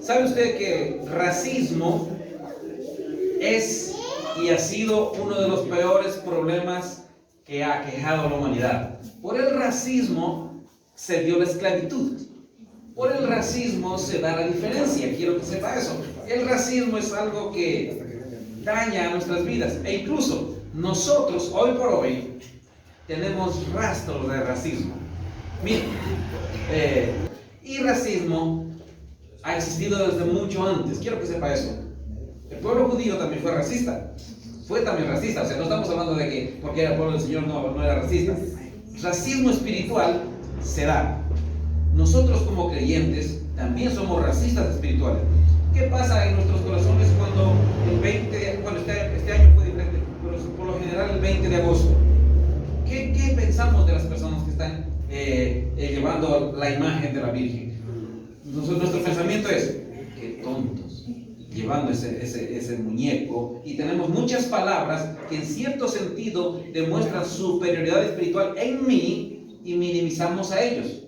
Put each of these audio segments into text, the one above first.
¿Sabe usted que racismo es y ha sido uno de los peores problemas que ha aquejado a la humanidad? Por el racismo se dio la esclavitud. Por el racismo se da la diferencia. Quiero que sepa eso. El racismo es algo que daña a nuestras vidas. E incluso nosotros, hoy por hoy, tenemos rastros de racismo. Miren, y racismo ha existido desde mucho antes. Quiero que sepa eso. El pueblo judío también fue racista. Fue también racista. O sea, no estamos hablando de que porque era el pueblo del Señor no era racista. Racismo espiritual se da. Nosotros como creyentes también somos racistas espirituales. ¿Qué pasa en nuestros corazones cuando este año fue diferente? Pero por lo general el 20 de agosto. ¿Qué pensamos de las personas que están llevando la imagen de la Virgen? Nuestro pensamiento es, qué tontos, llevando ese muñeco. Y tenemos muchas palabras que en cierto sentido demuestran superioridad espiritual en mí y minimizamos a ellos.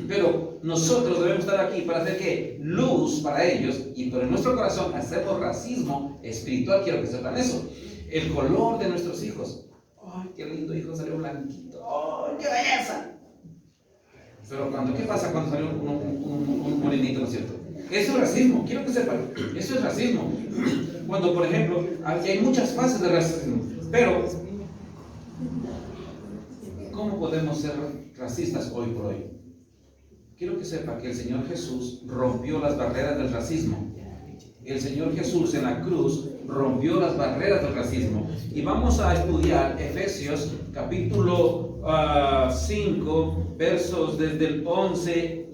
Pero nosotros debemos estar aquí para hacer ¿qué? Luz para ellos, pero en nuestro corazón hacemos racismo espiritual. Quiero que sepan eso. El color de nuestros hijos. ¡Ay, qué lindo hijo! Salió blanquito. ¡Oh, qué belleza! Pero ¿qué pasa cuando salió un morenito, no es cierto? Eso es racismo. Quiero que sepan. Eso es racismo. Cuando, por ejemplo, aquí hay muchas fases de racismo. Pero, ¿cómo podemos ser racistas hoy por hoy? Quiero que sepa que el Señor Jesús rompió las barreras del racismo. El Señor Jesús en la cruz rompió las barreras del racismo. Y vamos a estudiar Efesios capítulo 5, versos desde el 11,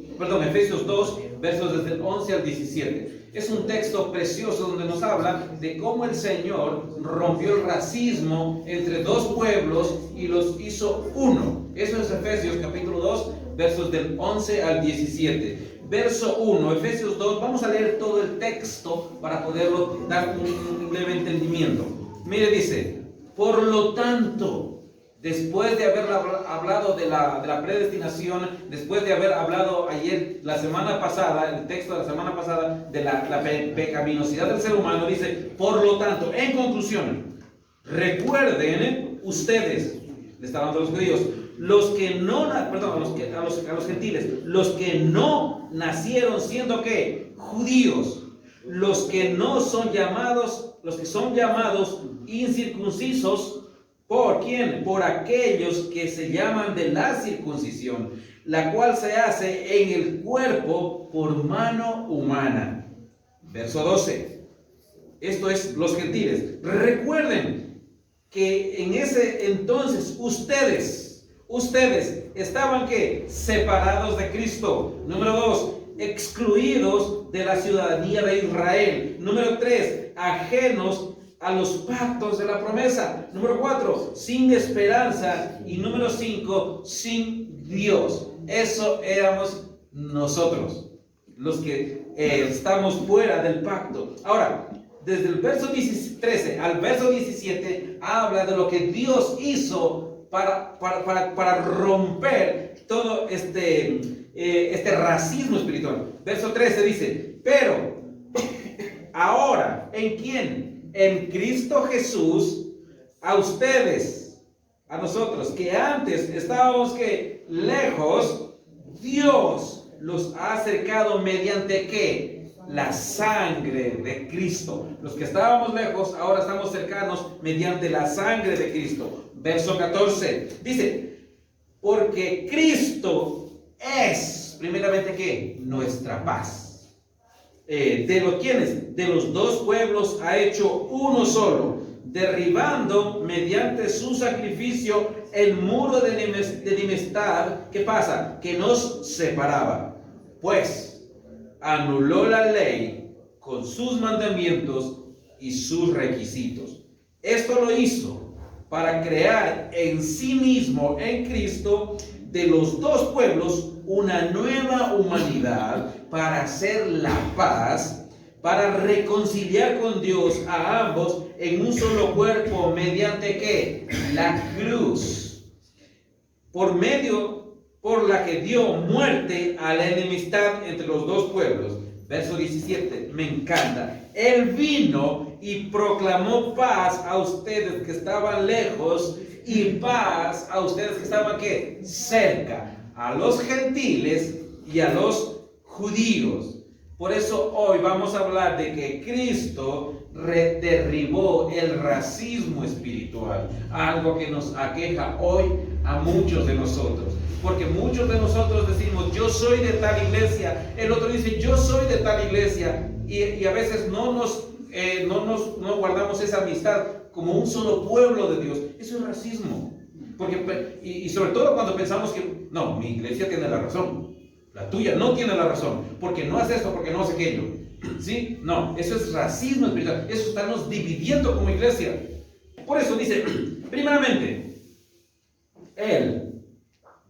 Efesios 2, versos desde el 11 al 17. Es un texto precioso donde nos habla de cómo el Señor rompió el racismo entre dos pueblos y los hizo uno. Eso es Efesios capítulo 2, versos del 11 al 17. Verso 1, Efesios 2, vamos a leer todo el texto para poderlo dar un breve entendimiento. Mire, dice, por lo tanto, después de haber hablado de la predestinación, después de haber hablado ayer, la semana pasada, el texto de la semana pasada, de la pecaminosidad del ser humano, dice, por lo tanto, en conclusión, recuerden ustedes, le está hablando a los judíos, a los gentiles, los que no nacieron siendo ¿qué? Judíos, los que son llamados incircuncisos, ¿por quién? Por aquellos que se llaman de la circuncisión, la cual se hace en el cuerpo por mano humana. Verso 12. Esto es los gentiles. Recuerden que en ese entonces ustedes estaban ¿qué? Separados de Cristo. Número 2, excluidos de la ciudadanía de Israel. Número 3, ajenos a los pactos de la promesa. Número 4, sin esperanza. Y número 5, sin Dios. Eso éramos nosotros, los que estamos fuera del pacto. Ahora, desde el verso 13 al verso 17 habla de lo que Dios hizo para romper todo este racismo espiritual. Verso 13 dice, pero ahora, ¿en quién? En Cristo Jesús, a ustedes, a nosotros, que antes estábamos que lejos, Dios los ha acercado mediante ¿qué? La sangre de Cristo. Los que estábamos lejos, ahora estamos cercanos mediante la sangre de Cristo. Verso 14, dice, porque Cristo es, primeramente, ¿qué? Nuestra paz. ¿Quiénes? De los dos pueblos ha hecho uno solo, derribando mediante su sacrificio el muro de enemistad. ¿Qué pasa? Que nos separaba. Pues anuló la ley con sus mandamientos y sus requisitos. Esto lo hizo para crear en sí mismo, en Cristo, de los dos pueblos, una nueva humanidad para hacer la paz, para reconciliar con Dios a ambos en un solo cuerpo, mediante ¿qué? La cruz, por la que dio muerte a la enemistad entre los dos pueblos. verso 17, me encanta. Él vino y proclamó paz a ustedes que estaban lejos y paz a ustedes que estaban ¿qué? Cerca, a los gentiles y a los judíos. Por eso hoy vamos a hablar de que Cristo derribó el racismo espiritual, algo que nos aqueja hoy a muchos de nosotros. Porque muchos de nosotros decimos, yo soy de tal iglesia, el otro dice, yo soy de tal iglesia, y a veces no guardamos esa amistad como un solo pueblo de Dios. Eso es racismo. Y sobre todo cuando pensamos que, no, mi iglesia tiene la razón, la tuya no tiene la razón, porque no hace esto, porque no hace aquello. ¿Sí? No, eso es racismo espiritual, eso estarnos dividiendo como iglesia. Por eso dice, primeramente, Él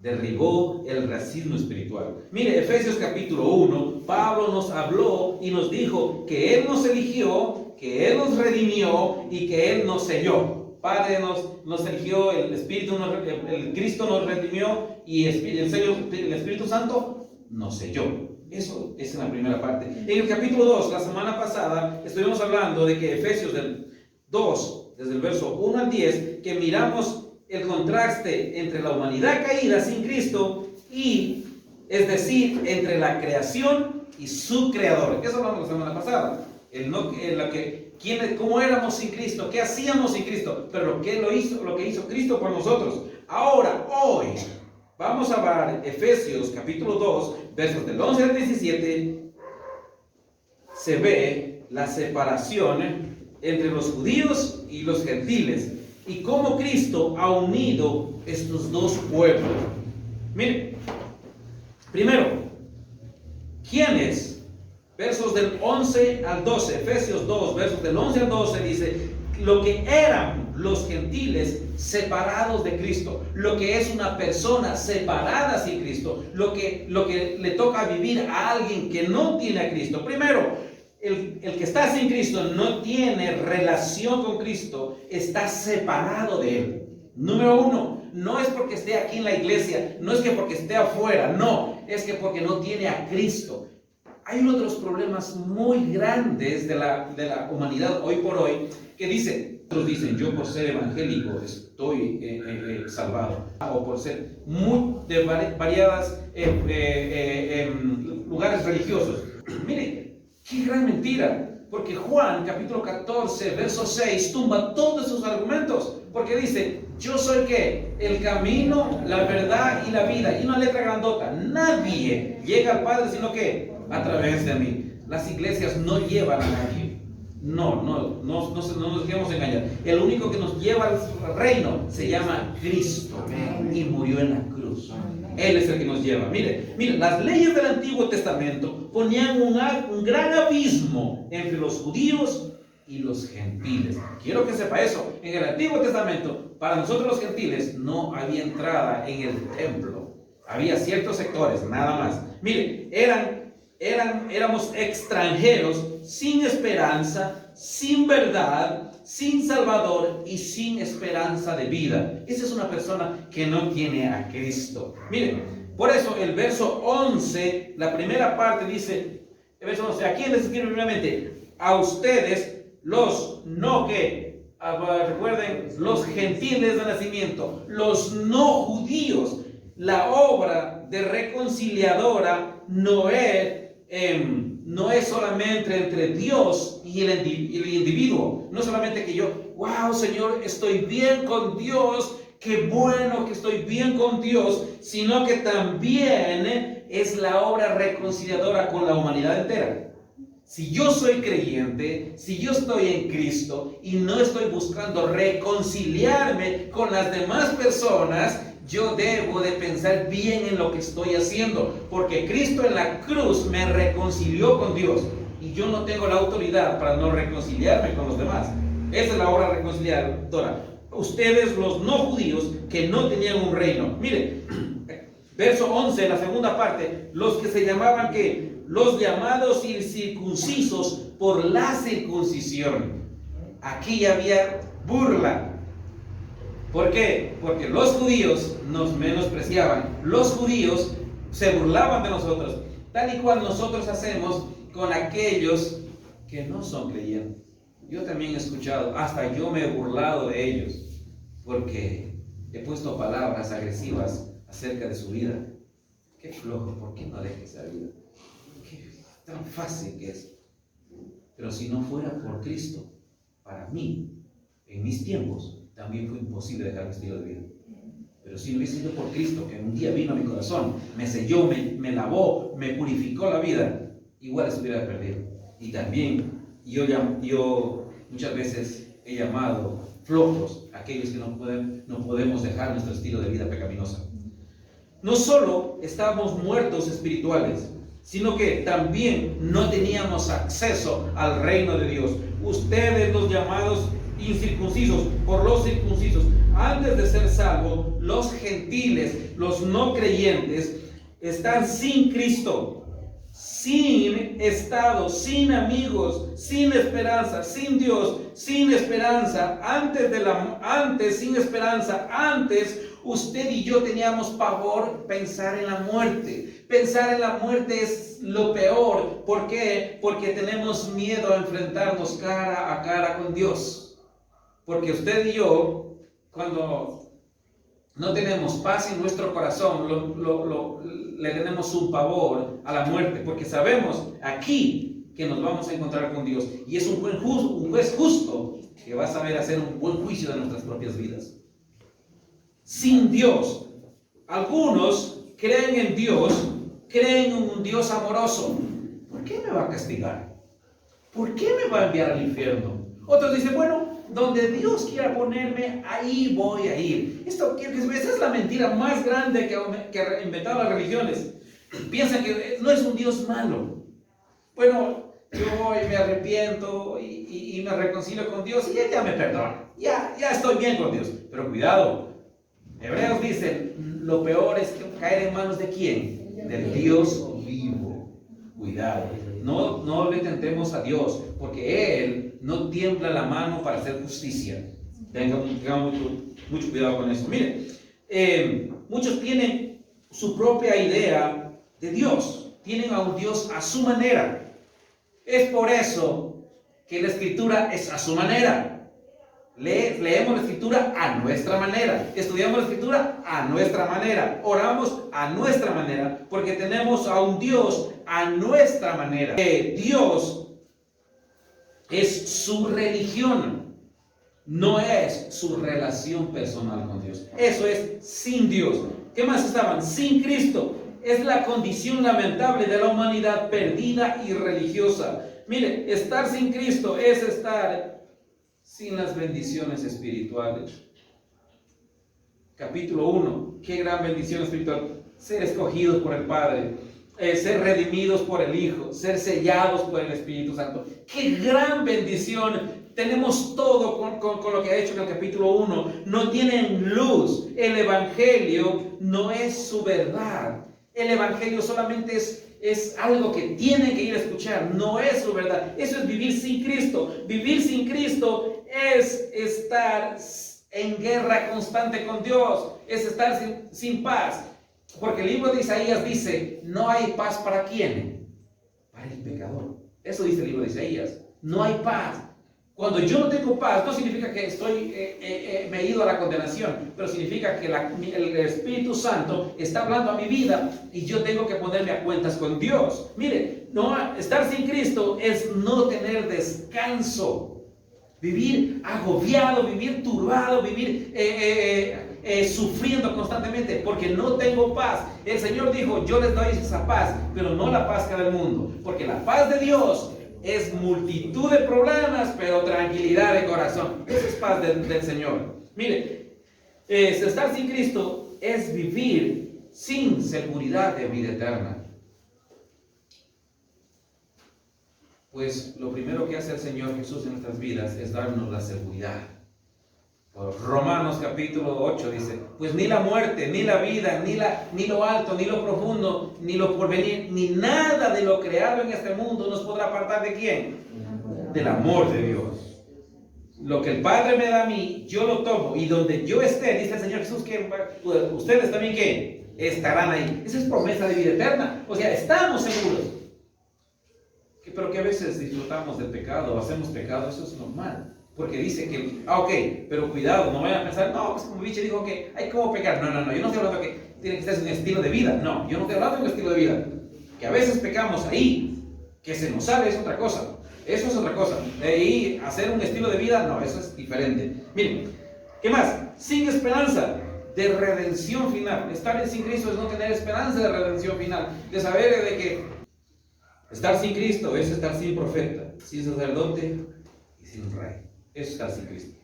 derribó el racismo espiritual. Mire, Efesios capítulo 1, Pablo nos habló y nos dijo que Él nos eligió, que Él nos redimió y que Él nos selló. Padre nos eligió, el Espíritu, el Cristo nos redimió y el Espíritu Santo nos selló. Eso es en la primera parte. En el capítulo 2, la semana pasada, estuvimos hablando de que Efesios 2, desde el verso 1 al 10, que miramos el contraste entre la humanidad caída sin Cristo y, es decir, entre la creación y su creador. Eso hablamos la semana pasada. ¿Cómo éramos sin Cristo? ¿Qué hacíamos sin Cristo? Pero lo que hizo Cristo por nosotros. Ahora, hoy, vamos a ver Efesios capítulo 2, versos del 11 al 17. Se ve la separación entre los judíos y los gentiles y cómo Cristo ha unido estos dos pueblos. Miren, primero, ¿quiénes? Versos del 11 al 12, Efesios 2, versos del 11 al 12 dice, lo que eran los gentiles separados de Cristo, lo que es una persona separada sin Cristo, lo que le toca vivir a alguien que no tiene a Cristo. Primero, el que está sin Cristo no tiene relación con Cristo, está separado de Él. Número uno, no es porque esté aquí en la iglesia, no es que porque esté afuera, no, es que porque no tiene a Cristo. Hay otros problemas muy grandes de la humanidad hoy por hoy, que otros dicen, yo por ser evangélico estoy salvado, o por ser de variadas lugares religiosos. Mire, qué gran mentira, porque Juan capítulo 14, verso 6 tumba todos sus argumentos, porque dice, yo soy ¿qué? El camino, la verdad y la vida, y una letra grandota, nadie llega al Padre sino que a través de mí. Las iglesias no llevan a nadie. No nos dejemos engañar. El único que nos lleva al reino se llama Cristo y murió en la cruz. Él es el que nos lleva. Mire, las leyes del Antiguo Testamento ponían un gran abismo entre los judíos y los gentiles. Quiero que sepa eso. En el Antiguo Testamento, para nosotros los gentiles, no había entrada en el templo. Había ciertos sectores, nada más. Mire, éramos extranjeros sin esperanza, sin verdad, sin Salvador y sin esperanza de vida. Esa es una persona que no tiene a Cristo. Miren, por eso el verso 11, la primera parte dice, el verso 11, ¿a quién les escribe primeramente? A ustedes, recuerden, los gentiles de nacimiento, los no judíos. La obra de reconciliadora no es solamente entre Dios y el individuo. No solamente que yo, wow, Señor, estoy bien con Dios, qué bueno que estoy bien con Dios, sino que también es la obra reconciliadora con la humanidad entera. Si yo soy creyente, si yo estoy en Cristo y no estoy buscando reconciliarme con las demás personas, yo debo de pensar bien en lo que estoy haciendo, porque Cristo en la cruz me reconcilió con Dios y yo no tengo la autoridad para no reconciliarme con los demás. Esa es la obra reconciliadora. Ustedes, los no judíos, que no tenían un reino. Mire, verso 11, la segunda parte, los que se llamaban ¿qué? Los llamados incircuncisos por la circuncisión. Aquí había burla. ¿Por qué? Porque los judíos nos menospreciaban. Los judíos se burlaban de nosotros. Tal y cual nosotros hacemos con aquellos que no son creyentes. Yo también he escuchado, hasta yo me he burlado de ellos, porque he puesto palabras agresivas acerca de su vida. Qué flojo, ¿por qué no dejes esa vida? Qué tan fácil que es. Pero si no fuera por Cristo, para mí, en mis tiempos, también fue imposible dejar mi estilo de vida. Pero si no hubiese sido por Cristo, que un día vino a mi corazón, me selló, me lavó, me purificó la vida, igual estuviera perdido. Y también yo muchas veces he llamado flojos a aquellos que no podemos dejar nuestro estilo de vida pecaminoso. No solo estábamos muertos espirituales, sino que también no teníamos acceso al reino de Dios. Ustedes, los llamados incircuncisos por los circuncisos, antes de ser salvos, los gentiles, los no creyentes, están sin Cristo, sin estado, sin amigos, sin esperanza, sin Dios, sin esperanza. Sin esperanza, antes usted y yo teníamos pavor pensar en la muerte. Pensar en la muerte es lo peor. ¿Por qué? Porque tenemos miedo a enfrentarnos cara a cara con Dios. Porque usted y yo, cuando no tenemos paz en nuestro corazón, le tenemos un pavor a la muerte, porque sabemos aquí que nos vamos a encontrar con Dios. Y es un juez justo que va a saber hacer un buen juicio de nuestras propias vidas. Sin Dios, algunos creen en Dios, creen en un Dios amoroso. ¿Por qué me va a castigar? ¿Por qué me va a enviar al infierno? Otros dicen, bueno, donde Dios quiera ponerme, ahí voy a ir. Esa es la mentira más grande que han inventado las religiones. Piensan que no es un Dios malo. Bueno, yo voy, me arrepiento y me reconcilio con Dios y Él ya me perdona. Ya estoy bien con Dios. Pero cuidado, Hebreos dice, lo peor es caer en manos de ¿quién? Del Dios vivo. Cuidado, no le tentemos a Dios, porque Él no tiembla la mano para hacer justicia. Tengamos mucho cuidado con eso. Miren, muchos tienen su propia idea de Dios, tienen a un Dios a su manera. Es por eso que la Escritura es a su manera. Leemos la Escritura a nuestra manera, estudiamos la Escritura a nuestra manera, oramos a nuestra manera, porque tenemos a un Dios a nuestra manera. Dios es su religión, no es su relación personal con Dios. Eso es sin Dios. ¿Qué más estaban? Sin Cristo. Es la condición lamentable de la humanidad perdida y religiosa. Mire, estar sin Cristo es estar sin las bendiciones espirituales. Capítulo 1. Qué gran bendición espiritual. Ser escogidos por el Padre, ser redimidos por el Hijo, ser sellados por el Espíritu Santo. Qué gran bendición. Tenemos todo con lo que ha hecho en el capítulo 1. No tienen luz. El Evangelio no es su verdad. El Evangelio solamente es algo que tienen que ir a escuchar, no es su verdad. Eso es vivir sin Cristo. Vivir sin Cristo es estar en guerra constante con Dios, es estar sin paz. Porque el libro de Isaías dice, no hay paz ¿para quién? Para el pecador. Eso dice el libro de Isaías, no hay paz. Cuando yo no tengo paz, no significa que me he ido a la condenación, pero significa que el Espíritu Santo está hablando a mi vida y yo tengo que ponerme a cuentas con Dios. Mire, estar sin Cristo es no tener descanso, vivir agobiado, vivir turbado, vivir sufriendo constantemente porque no tengo paz. El Señor dijo, yo les doy esa paz, pero no la paz que da el mundo, porque la paz de Dios es multitud de problemas, pero tranquilidad de corazón. Esa es paz del Señor. Mire, estar sin Cristo es vivir sin seguridad de vida eterna. Pues lo primero que hace el Señor Jesús en nuestras vidas es darnos la seguridad. Por Romanos capítulo 8 dice, pues ni la muerte, ni la vida, ni lo alto, ni lo profundo, ni lo porvenir, ni nada de lo creado en este mundo nos podrá apartar ¿de quién? Del amor de Dios. Lo que el Padre me da a mí, yo lo tomo, y donde yo esté, dice el Señor Jesús, que ustedes también ¿qué? Estarán ahí. Esa es promesa de vida eterna. O sea, estamos seguros. pero que a veces disfrutamos del pecado, hacemos pecado, eso es normal. Porque dice que, ok, pero cuidado, no vayan a pensar, no, pues como Biche dijo que hay como pecar. No, yo no estoy hablando que tiene que ser un estilo de vida. No, yo no estoy hablando de un estilo de vida. Que a veces pecamos ahí, que se nos sale es otra cosa. Eso es otra cosa. De ahí hacer un estilo de vida, no, eso es diferente. Miren, ¿qué más? Sin esperanza de redención final. Estar sin Cristo es no tener esperanza de redención final. De saber de que estar sin Cristo es estar sin profeta, sin sacerdote y sin rey. Eso es estar sin Cristo.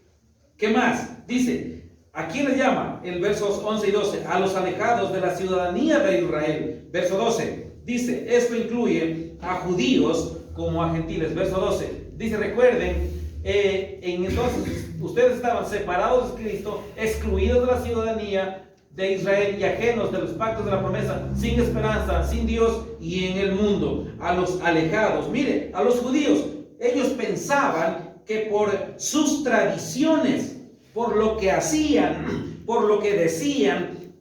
¿Qué más? Dice, ¿a quién le llama? En versos 11 y 12, a los alejados de la ciudadanía de Israel. Verso 12, dice, esto incluye a judíos como a gentiles. Verso 12, dice, recuerden, entonces ustedes estaban separados de Cristo, excluidos de la ciudadanía de Israel y ajenos de los pactos de la promesa, sin esperanza, sin Dios y en el mundo. A los alejados, mire, a los judíos, ellos pensaban que por sus tradiciones, por lo que hacían, por lo que decían,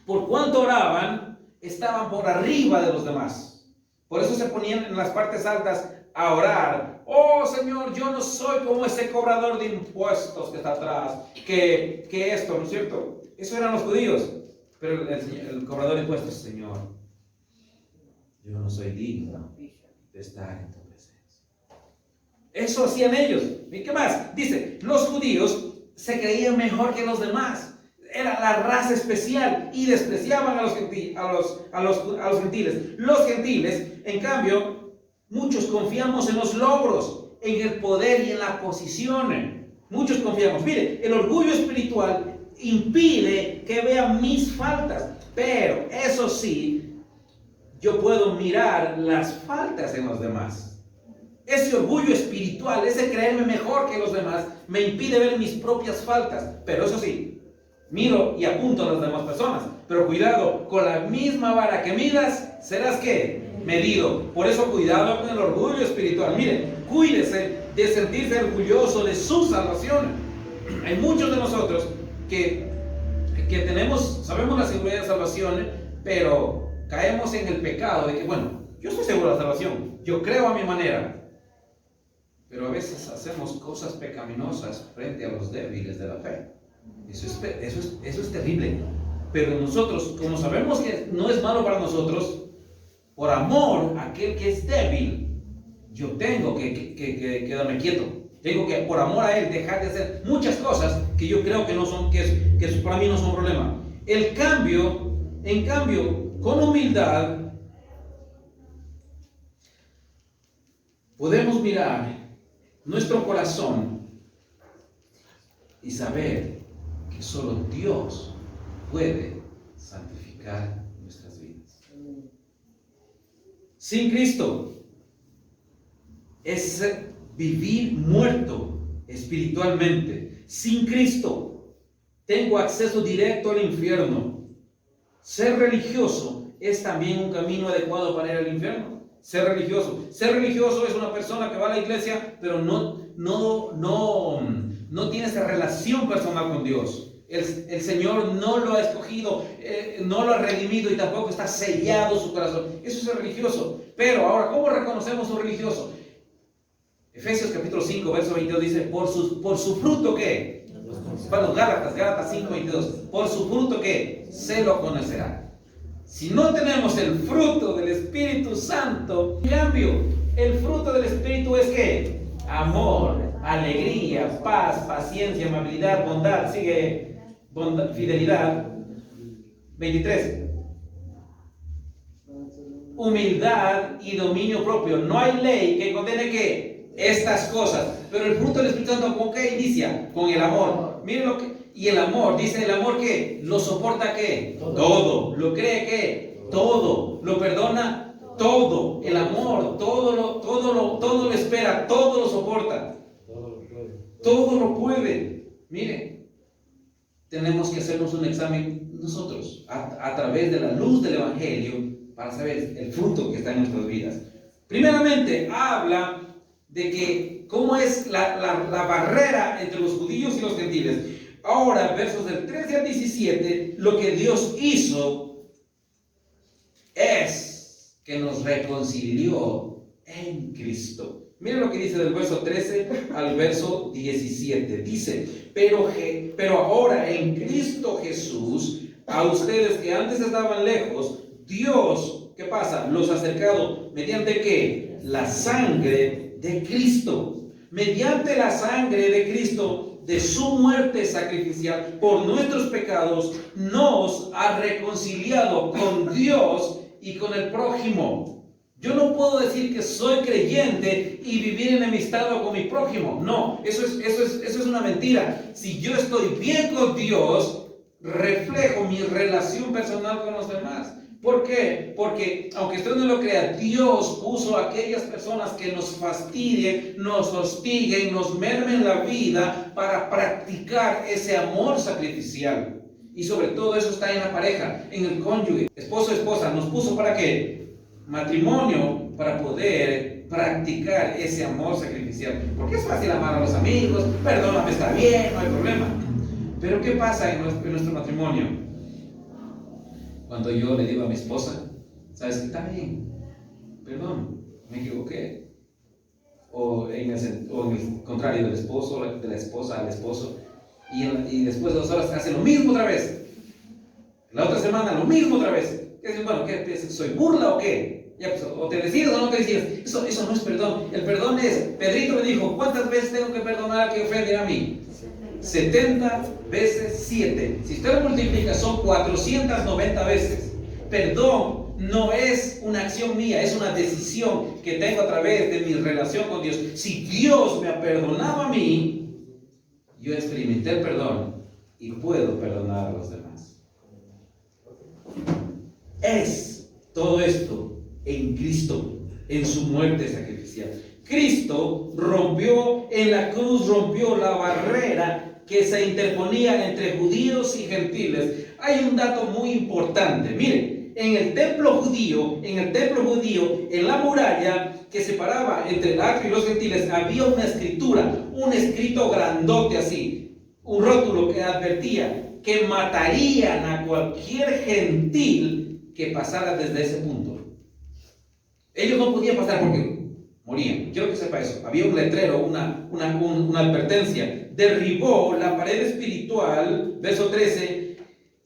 por cuánto oraban, estaban por arriba de los demás. Por eso se ponían en las partes altas a orar. Oh Señor, yo no soy como ese cobrador de impuestos que está atrás, que esto, ¿no es cierto? Eso eran los judíos. Pero el cobrador de impuestos, Señor, yo no soy digno de estar en tu presencia. Eso hacían ellos. ¿Y qué más? Dice, los judíos se creían mejor que los demás. Era la raza especial y despreciaban a los gentiles. Los gentiles, en cambio, muchos confiamos en los logros, en el poder y en la posición. Muchos confiamos. Mire, el orgullo espiritual impide que vean mis faltas. Pero eso sí, yo puedo mirar las faltas en los demás. Ese orgullo espiritual, ese creerme mejor que los demás, me impide ver mis propias faltas. Pero eso sí, miro y apunto a las demás personas. Pero cuidado, con la misma vara que midas, serás ¿qué? Medido. Por eso cuidado con el orgullo espiritual. Miren, cuídese de sentirse orgulloso de su salvación. Hay muchos de nosotros que sabemos la seguridad de salvación, pero caemos en el pecado de que, bueno, yo estoy seguro de la salvación, yo creo a mi manera. Pero a veces hacemos cosas pecaminosas frente a los débiles de la fe. Eso es terrible. Pero nosotros, como sabemos que no es malo para nosotros, por amor a aquel que es débil, yo tengo que quedarme quieto. Tengo que, por amor a él, dejar de hacer muchas cosas que yo creo que no son, que para mí no son problema. En cambio, con humildad, podemos mirar nuestro corazón y saber que solo Dios puede santificar nuestras vidas. Sin Cristo es vivir muerto espiritualmente. Sin Cristo tengo acceso directo al infierno. Ser religioso es también un camino adecuado para ir al infierno. Ser religioso es una persona que va a la iglesia, pero no tiene esa relación personal con Dios. El Señor no lo ha escogido, no lo ha redimido y tampoco está sellado su corazón. Eso es ser religioso. Pero ahora, ¿cómo reconocemos un religioso? Efesios capítulo 5, verso 22 dice, por su fruto, ¿qué? Bueno, Gálatas 5, 22. Por su fruto, ¿qué? Se lo conocerá. Si no tenemos el fruto del Espíritu Santo, en cambio, el fruto del Espíritu es ¿qué? Amor, alegría, paz, paciencia, amabilidad, bondad, fidelidad. 23. Humildad y dominio propio. No hay ley que condene ¿qué? Estas cosas. Pero el fruto del Espíritu Santo, ¿con qué inicia? Con el amor. Miren lo que... Y el amor, dice el amor que lo soporta ¿qué? Todo. Lo cree ¿qué? Todo. Lo perdona todo. El amor, todo lo espera, todo lo soporta. Todo lo puede. Mire, tenemos que hacernos un examen nosotros a través de la luz del Evangelio para saber el fruto que está en nuestras vidas. Primeramente, habla de que cómo es la barrera entre los judíos y los gentiles. Ahora, versos del 13 al 17, lo que Dios hizo es que nos reconcilió en Cristo. Miren lo que dice del verso 13 al verso 17. Dice, pero ahora en Cristo Jesús, a ustedes que antes estaban lejos, Dios, ¿qué pasa? Los ha acercado. ¿Mediante qué? La sangre de Cristo. Mediante la sangre de Cristo, de su muerte sacrificial por nuestros pecados, nos ha reconciliado con Dios y con el prójimo. Yo no puedo decir que soy creyente y vivir enemistado con mi prójimo. No, eso es una mentira. Si yo estoy bien con Dios, reflejo mi relación personal con los demás. ¿Por qué? Porque, aunque usted no lo crea, Dios puso a aquellas personas que nos fastidien, nos hostiguen, nos mermen la vida para practicar ese amor sacrificial. Y sobre todo eso está en la pareja, en el cónyuge, esposo, esposa. ¿Nos puso para qué? Matrimonio, para poder practicar ese amor sacrificial. Porque es fácil amar a los amigos, perdóname, está bien, no hay problema. Pero ¿qué pasa en nuestro matrimonio? Cuando yo le digo a mi esposa, ¿sabes qué? Está bien, perdón, me equivoqué. O en el contrario, del esposo, de la esposa al esposo, y después de 2 horas hace lo mismo otra vez. La otra semana lo mismo otra vez. Bueno, ¿qué piensas? ¿Soy burla o qué? Ya, pues, o te decides o no te decides. Eso no es perdón. El perdón es, Pedrito me dijo, ¿cuántas veces tengo que perdonar al que ofende a mí? 70 veces 7. Si usted lo multiplica, son 490 veces. Perdón no es una acción mía, es una decisión que tengo a través de mi relación con Dios. Si Dios me ha perdonado a mí, yo experimenté el perdón y puedo perdonar a los demás. Es todo esto en Cristo, en su muerte sacrificial. Cristo rompió en la cruz, rompió la barrera que se interponía entre judíos y gentiles. Hay un dato muy importante. Miren, en el templo judío, en la muralla que separaba entre el atrio y los gentiles, había una escritura, un escrito grandote así, un rótulo que advertía que matarían a cualquier gentil que pasara desde ese punto. Ellos no podían pasar porque morían. Quiero que sepa eso. Había un letrero, una advertencia. Derribó la pared espiritual, verso 13,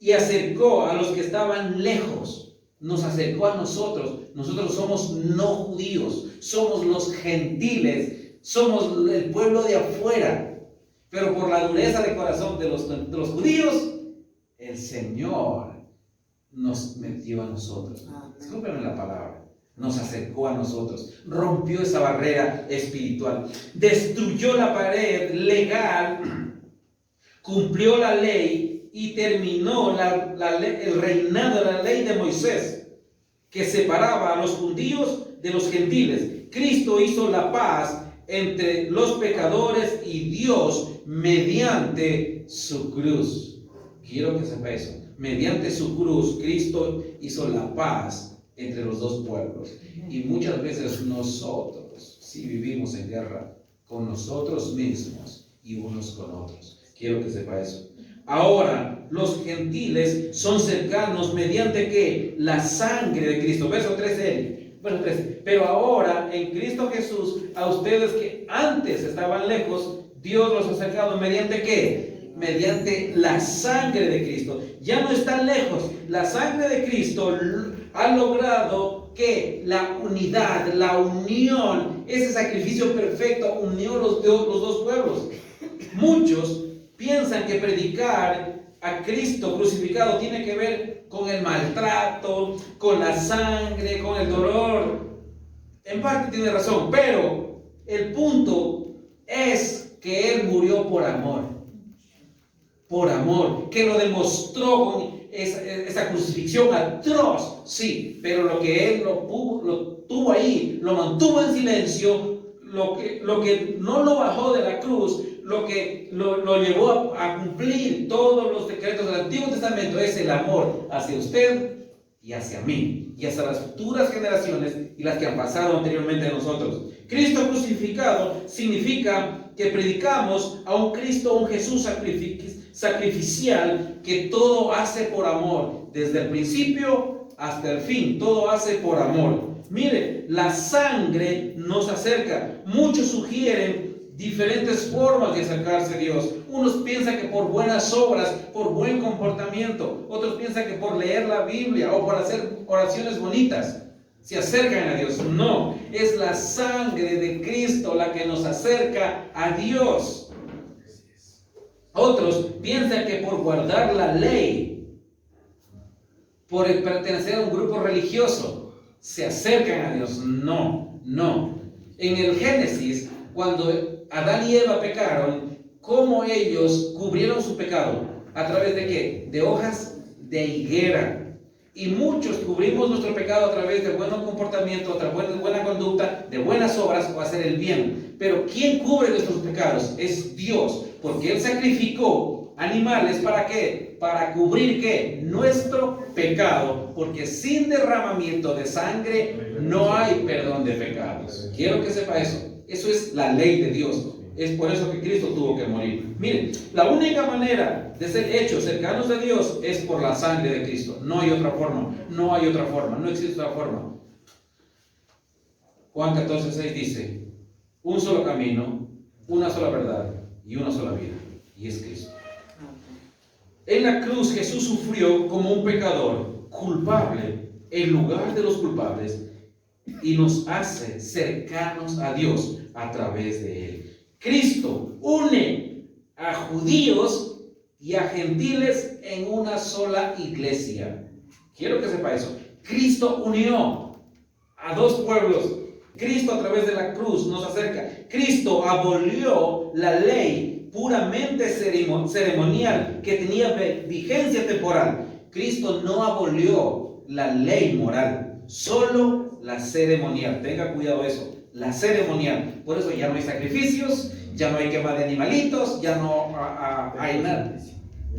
y acercó a los que estaban lejos. Nos acercó a nosotros. Nosotros somos no judíos, somos los gentiles, somos el pueblo de afuera. Pero por la dureza de corazón de los judíos, el Señor nos metió a nosotros. Discúlpenme la palabra. Nos acercó a nosotros, rompió esa barrera espiritual, destruyó la pared legal, cumplió la ley y terminó el reinado de la ley de Moisés, que separaba a los judíos de los gentiles. Cristo hizo la paz entre los pecadores y Dios mediante su cruz. Quiero que sepa eso. Mediante su cruz, Cristo hizo la paz entre los dos pueblos. Y muchas veces nosotros sí vivimos en guerra con nosotros mismos y unos con otros. Quiero que sepa eso. Ahora, los gentiles son cercanos mediante ¿qué? La sangre de Cristo. Verso 13. Pero ahora, en Cristo Jesús, a ustedes que antes estaban lejos, Dios los ha acercado mediante ¿qué? Mediante la sangre de Cristo. Ya no están lejos. La sangre de Cristo ha logrado que la unidad, la unión, ese sacrificio perfecto unió los dos pueblos. Muchos piensan que predicar a Cristo crucificado tiene que ver con el maltrato, con la sangre, con el dolor. En parte tiene razón, pero el punto es que Él murió por amor. Por amor, que lo demostró con esa crucifixión atroz, sí, pero lo que Él lo tuvo ahí, lo mantuvo en silencio, lo que no lo bajó de la cruz, lo que lo llevó a cumplir todos los decretos del Antiguo Testamento es el amor hacia usted y hacia mí, y hacia las futuras generaciones y las que han pasado anteriormente a nosotros. Cristo crucificado significa que predicamos a un Cristo, a un Jesús sacrificial, que todo hace por amor, desde el principio hasta el fin, todo hace por amor. Mire, la sangre nos acerca. Muchos sugieren diferentes formas de acercarse a Dios. Unos piensan que por buenas obras, por buen comportamiento. Otros piensan que por leer la Biblia o por hacer oraciones bonitas se acercan a Dios. No, es la sangre de Cristo la que nos acerca a Dios. Otros piensan que por guardar la ley, por pertenecer a un grupo religioso, se acercan a Dios. No, no. En el Génesis, cuando Adán y Eva pecaron, ¿cómo ellos cubrieron su pecado? ¿A través de qué? De hojas de higuera. Y muchos cubrimos nuestro pecado a través de buen comportamiento, a través de buena conducta, de buenas obras o hacer el bien. Pero ¿quién cubre nuestros pecados? Es Dios, porque Él sacrificó animales, ¿para qué? Para cubrir ¿qué? Nuestro pecado, porque sin derramamiento de sangre no hay perdón de pecados. Quiero que sepa eso. Eso es la ley de Dios. Es por eso que Cristo tuvo que morir. Miren, la única manera de ser hechos cercanos a Dios es por la sangre de Cristo. No hay otra forma. No hay otra forma. No existe otra forma. Juan 14:6 dice: un solo camino, una sola verdad y una sola vida. Y es Cristo. En la cruz Jesús sufrió como un pecador culpable en lugar de los culpables y nos hace cercanos a Dios a través de Él. Cristo une a judíos y a gentiles en una sola iglesia. Quiero que sepa eso. Cristo unió a dos pueblos. Cristo a través de la cruz nos acerca. Cristo abolió la ley puramente ceremonial que tenía vigencia temporal. Cristo no abolió la ley moral, solo la ceremonial. Tenga cuidado eso. La ceremonial. Por eso ya no hay sacrificios, ya no hay quema de animalitos, ya no hay nada.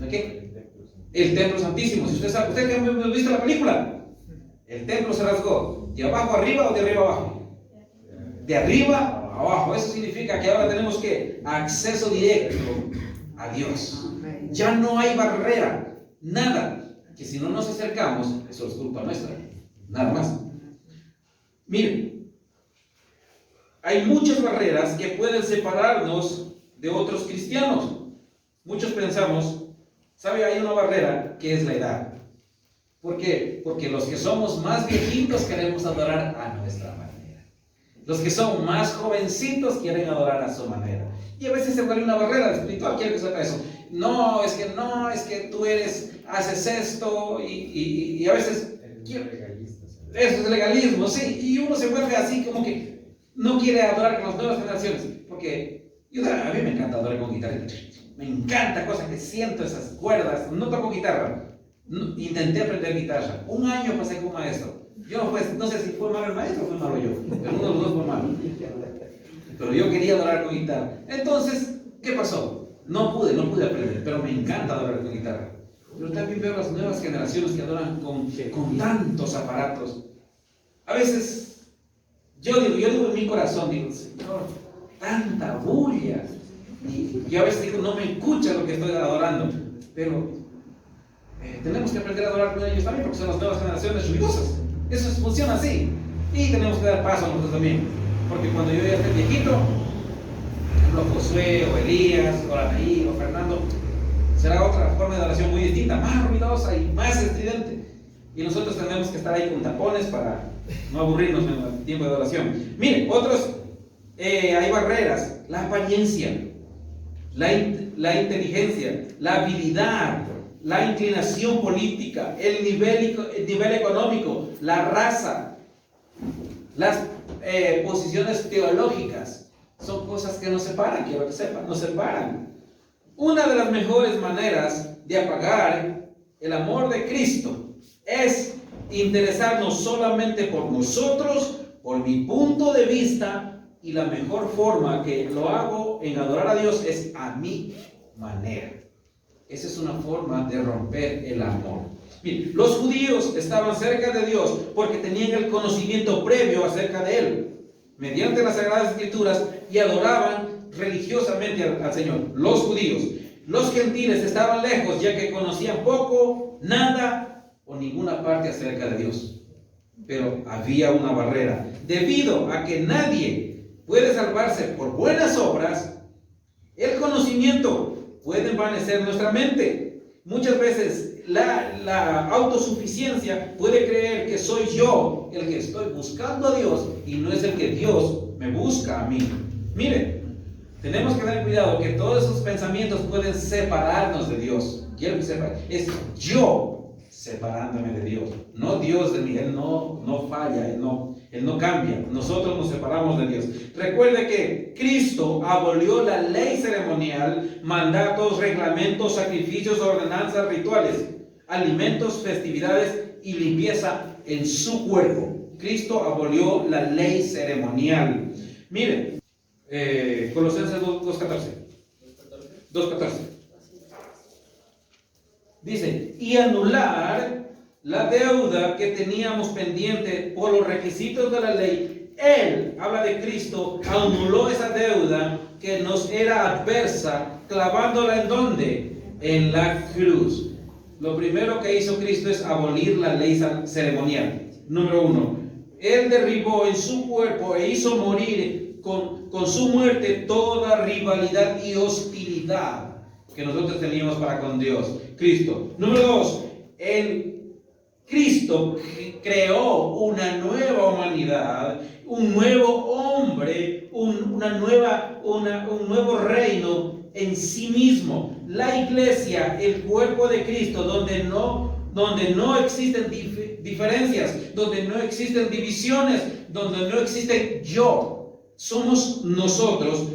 ¿Okay? El templo santísimo. Si usted sabe, usted que ha visto la película, el templo se rasgó. ¿De abajo arriba o de arriba abajo? De arriba abajo. Eso significa que ahora tenemos que acceso directo a Dios. Ya no hay barrera, nada. Que si no nos acercamos, eso es culpa nuestra. Nada más. Miren. Hay muchas barreras que pueden separarnos de otros cristianos. Muchos pensamos, ¿sabe? Hay una barrera que es la edad. ¿Por qué? Porque los que somos más viejitos queremos adorar a nuestra manera. Los que son más jovencitos quieren adorar a su manera. Y a veces se vuelve una barrera espiritual. Quiero que sepa eso. No, es que tú haces esto y a veces... Eso es legalismo, sí. Y uno se vuelve así como que no quiere adorar con las nuevas generaciones, porque a mí me encanta adorar con guitarra. Me encanta cosas que siento esas cuerdas. No toco guitarra. Intenté aprender guitarra. Un año pasé con un maestro. Yo no sé si fue malo el maestro o fue malo yo, pero uno de los dos fue malo. Pero yo quería adorar con guitarra. Entonces, ¿qué pasó? No pude aprender, pero me encanta adorar con guitarra. Pero también veo las nuevas generaciones que adoran con tantos aparatos. A veces yo digo en mi corazón, digo, Señor, tanta bulla. Y a veces digo, no me escucha lo que estoy adorando. Pero tenemos que aprender a adorar con ellos también, porque son las nuevas generaciones ruidosas. Eso funciona así. Y tenemos que dar paso a nosotros también. Porque cuando yo ya esté viejito, por ejemplo, Josué, o Elías, o Anaí, o Fernando, será otra forma de adoración muy distinta, más ruidosa y más estridente. Y nosotros tenemos que estar ahí con tapones para no aburrirnos en el tiempo de adoración. Miren, otros, hay barreras, la apariencia, la inteligencia, la habilidad, la inclinación política, el nivel económico, la raza, las posiciones teológicas, son cosas que nos separan, quiero que sepan, nos separan. Una de las mejores maneras de apagar el amor de Cristo es interesarnos solamente por nosotros, por mi punto de vista, y la mejor forma que lo hago en adorar a Dios es a mi manera. Esa es una forma de romper el amor. Bien, los judíos estaban cerca de Dios porque tenían el conocimiento previo acerca de Él, mediante las Sagradas Escrituras, y adoraban religiosamente al Señor. Los judíos. Los gentiles estaban lejos, ya que conocían poco, nada o ninguna parte acerca de Dios. pero había una barrera. Debido a que nadie puede salvarse por buenas obras, el conocimiento puede envanecer nuestra mente. Muchas veces la autosuficiencia puede creer que soy yo el que estoy buscando a Dios y no es el que Dios me busca a mí. Mire, tenemos que tener cuidado que todos esos pensamientos pueden separarnos de Dios. Quiero que sepa, es yo separándome de Dios, no Dios de mí. Él no falla, Él no cambia. Nosotros nos separamos de Dios. Recuerde que Cristo abolió la ley ceremonial, mandatos, reglamentos, sacrificios, ordenanzas, rituales, alimentos, festividades y limpieza en su cuerpo. Cristo abolió la ley ceremonial. Miren, Colosenses 2:14. Dice, y anular la deuda que teníamos pendiente por los requisitos de la ley. Él, habla de Cristo, anuló esa deuda que nos era adversa, clavándola ¿en dónde? En la cruz. Lo primero que hizo Cristo es abolir la ley ceremonial. Número 1, Él derribó en su cuerpo e hizo morir con su muerte toda rivalidad y hostilidad que nosotros teníamos para con Dios. Número 2, Cristo creó una nueva humanidad, un nuevo hombre, un nuevo reino en sí mismo. La iglesia, el cuerpo de Cristo, donde no existen diferencias, donde no existen divisiones, donde no existen yo. Somos nosotros,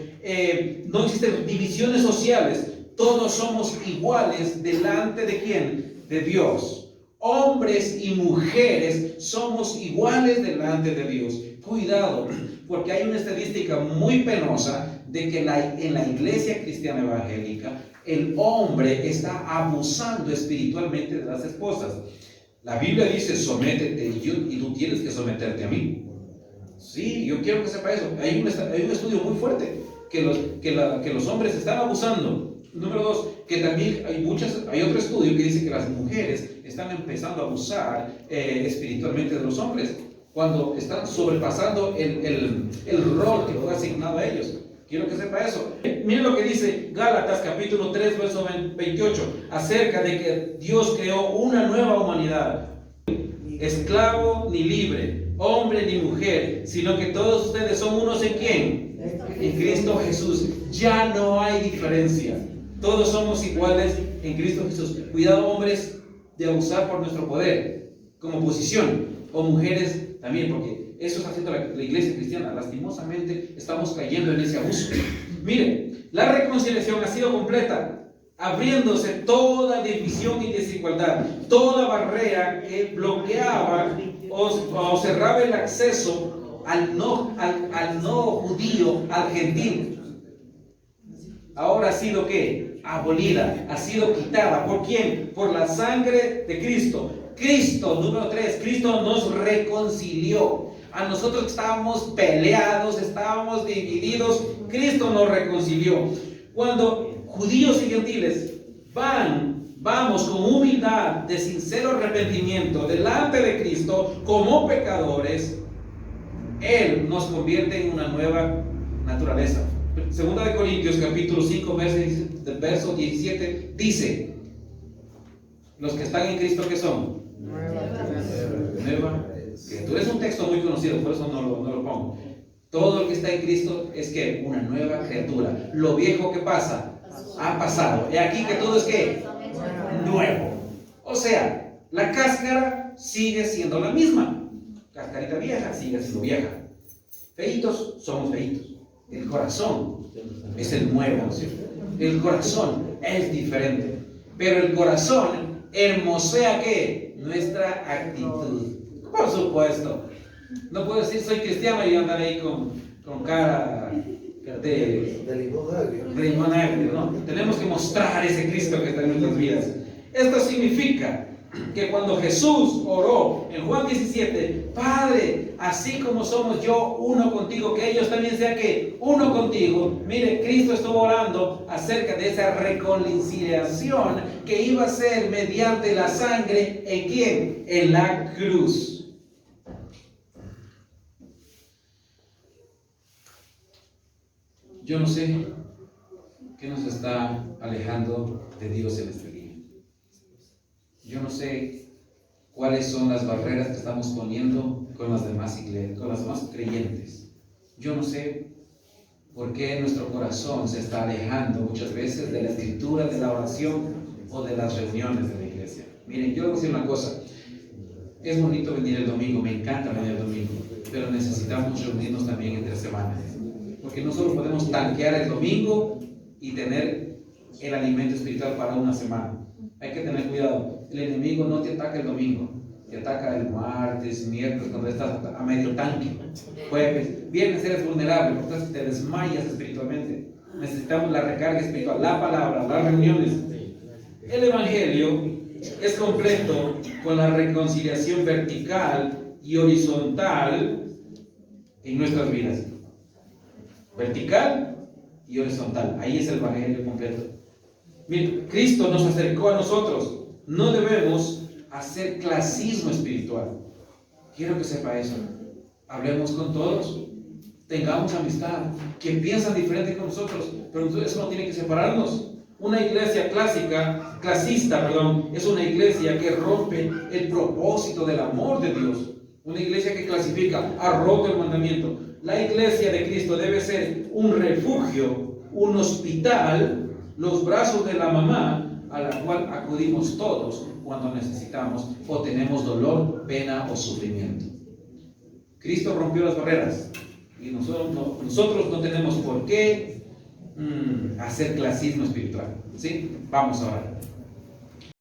no existen divisiones sociales. Todos somos iguales delante de ¿quién? De Dios. Hombres y mujeres somos iguales delante de Dios. Cuidado, porque hay una estadística muy penosa de que en la iglesia cristiana evangélica el hombre está abusando espiritualmente de las esposas. La Biblia dice, sométete y tú tienes que someterte a mí. Sí, yo quiero que sepa eso. Hay un estudio muy fuerte que los hombres están abusando. Número 2, que también hay otro estudio que dice que las mujeres están empezando a abusar espiritualmente de los hombres cuando están sobrepasando el rol que fue asignado a ellos. Quiero que sepa eso. Miren lo que dice Gálatas capítulo 3 verso 28 acerca de que Dios creó una nueva humanidad. Esclavo ni libre, hombre ni mujer, sino que todos ustedes son unos en ¿quién? En Cristo Jesús. Ya no hay diferencia. Todos somos iguales en Cristo Jesús. Cuidado, hombres, de abusar por nuestro poder como posición, o mujeres también, porque eso está haciendo la iglesia cristiana. Lastimosamente estamos cayendo en ese abuso. Miren, la reconciliación ha sido completa, abriéndose toda división y desigualdad, toda barrera que bloqueaba o cerraba el acceso al no judío, al gentil. Ahora ha sido ¿qué? Abolida, ha sido quitada. ¿Por quién? Por la sangre de Cristo. Cristo, número 3, Cristo nos reconcilió. A nosotros que estábamos peleados, estábamos divididos, Cristo nos reconcilió. Cuando judíos y gentiles vamos con humildad, de sincero arrepentimiento delante de Cristo como pecadores, Él nos convierte en una nueva naturaleza. Segunda de Corintios capítulo 5 verso 17 dice, los que están en Cristo, ¿qué son? Nueva criatura. Es un texto muy conocido, por eso no lo pongo. Todo el que está en Cristo es que una nueva criatura. Lo viejo que pasa, ha pasado. Y aquí que todo es que nuevo. O sea, la cáscara sigue siendo la misma. Cascarita vieja sigue siendo vieja. Feitos somos feitos. El corazón es el nuevo, ¿no es cierto? El corazón es diferente. Pero el corazón hermosea ¿qué? Nuestra actitud. Por supuesto. No puedo decir soy cristiano y andar ahí con cara de limón agrio. No, tenemos que mostrar ese Cristo que está en nuestras vidas. Esto significa que cuando Jesús oró en Juan 17, Padre, así como somos yo uno contigo, que ellos también sean que uno contigo. Mire, Cristo estuvo orando acerca de esa reconciliación que iba a ser mediante la sangre. ¿En quién? En la cruz. Yo no sé qué nos está alejando de Dios en este día. Yo no sé cuáles son las barreras que estamos poniendo con las demás iglesias, con los demás creyentes. Yo no sé por qué nuestro corazón se está alejando muchas veces de la escritura, de la oración o de las reuniones de la iglesia. Miren, yo les voy a decir una cosa. Es bonito venir el domingo, me encanta venir el domingo, pero necesitamos reunirnos también entre semanas. Porque no solo podemos tanquear el domingo y tener el alimento espiritual para una semana. Hay que tener cuidado. El enemigo no te ataca el domingo, te ataca el martes, miércoles, cuando estás a medio tanque. Jueves, viernes eres vulnerable, porque te desmayas espiritualmente. Necesitamos la recarga espiritual, la palabra, las reuniones. El evangelio es completo con la reconciliación vertical y horizontal en nuestras vidas. Vertical y horizontal. Ahí es el evangelio completo. Miren, Cristo nos acercó a nosotros. No debemos hacer clasismo espiritual. Quiero que sepa eso. Hablemos con todos. Tengamos amistad. Que piensan diferente con nosotros. Pero eso no tiene que separarnos. Una iglesia clasista, es una iglesia que rompe el propósito del amor de Dios. Una iglesia que clasifica, ha roto el mandamiento. La iglesia de Cristo debe ser un refugio, un hospital, los brazos de la mamá a la cual acudimos todos cuando necesitamos o tenemos dolor, pena o sufrimiento. Cristo rompió las barreras y nosotros no tenemos por qué hacer clasismo espiritual. ¿Sí? Vamos a orar.